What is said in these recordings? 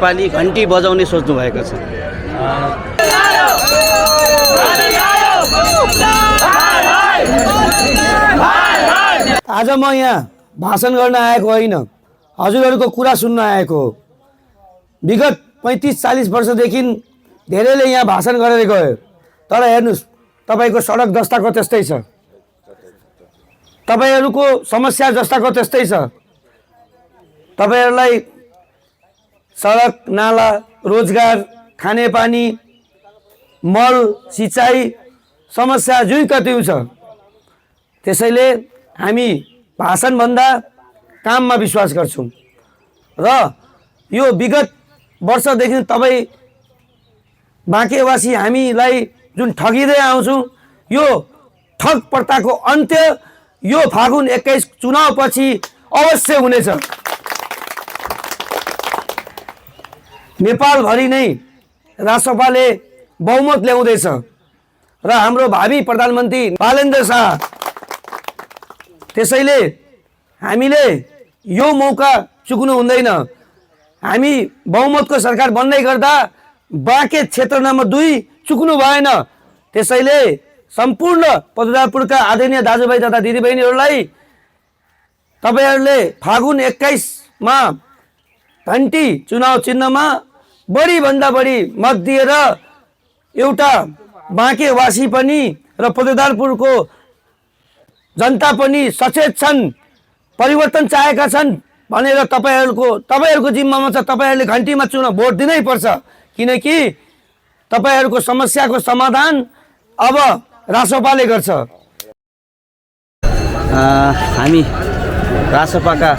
पाली घन्टी बजाउने सोच्नु भएको छ। आज म यहाँ भाषण गर्न आएको होइन, हजुरहरूको कुरा सुन्न आएको हो। विगत 35-40 वर्षदेखि धेरैले यहाँ भाषण गरेर गयो, तर हेर्नुहोस् तपाईको सडक जस्ताको त्यस्तै छ, तपाईहरूको समस्या जस्ताको त्यस्तै छ। तपाईहरूलाई सडक नाला, रोजगार, खानेपानी, मल, सिँचाइ समस्या जुइका त्यो छ। त्यसैले हामी भाषणभन्दा काममा विश्वास गर्छौँ र यो विगत वर्षदेखि तपाईँ बाँकेवासी हामीलाई जुन ठगिँदै आउँछौँ, यो ठग प्रथाको अन्त्य यो फागुन 21 चुनावपछि अवश्य हुनेछ। नेपालभरि नै रासपाले बहुमत ल्याउँदैछ र हाम्रो भावी प्रधानमन्त्री बालेन्द्र शाह। त्यसैले हामीले यो मौका चुक्नु हुँदैन। हामी बहुमतको सरकार बन्दै गर्दा बाँके क्षेत्र नम्बर 2 चुक्नु भएन। त्यसैले सम्पूर्ण पदयात्रका आदरणीय दाजुभाइ तथा दिदीबहिनीहरूलाई तपाईहरूले फागुन 21 मा घन्टी चुनाव चिन्हमा बढीभन्दा बढी मत दिएर एउटा बाँकेवासी पनि र पदयात्रको जनता पनि सचेत छन्, परिवर्तन चाहेका छन् भनेर तपाईहरूको जिम्मामा छ। तपाईहरूले घन्टीमा चुनाव भोट दिनै पर्छ, किनकि तपाईहरूको समस्याको समाधान अब रासपाले गर्छ। हामी रासपाका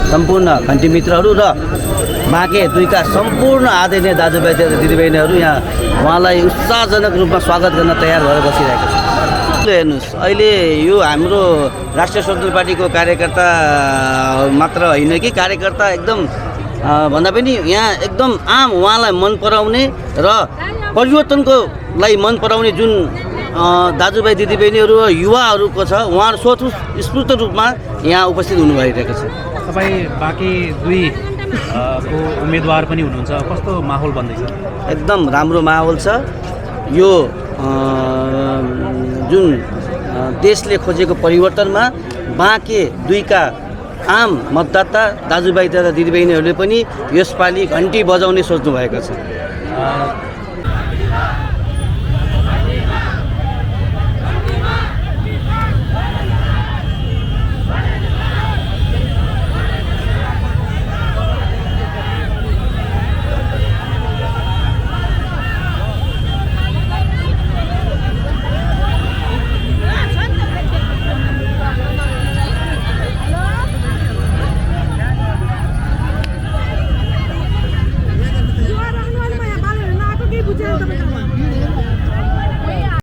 सम्पूर्ण घन्टी मित्रहरू र बाँके 2 का सम्पूर्ण आदरणीय दाजुभाइ तथा दिदीबहिनीहरू यहाँ उहाँलाई उत्साहजनक रूपमा स्वागत गर्न तयार भएर बसिरहेका छन्। हेर्नुहोस्, अहिले यो हाम्रो राष्ट्रिय स्वतन्त्र पार्टीको कार्यकर्ता मात्र होइन कि कार्यकर्ता एकदम भन्दा पनि यहाँ एकदम आम उहाँलाई मन पराउने र परिवर्तनको लागि मन पराउने जुन दाजुभाइ दिदीबहिनीहरू र युवाहरूको छ, उहाँहरू स्वतस्फूर्त रूपमा यहाँ उपस्थित हुनु भइरहेको छ। तपाईँ बाँके 2 को उम्मेदवार पनि हुनुहुन्छ, कस्तो माहौल बन्दैछ? एकदम राम्रो माहौल छ। यो जुन देशले खोजेको परिवर्तनमा बाँके 2 का आम मतदाता दाजुभाइ तथा दिदीबहिनीहरूले पनि यसपालि घन्टी बजाउने सोच्नु भएको छ।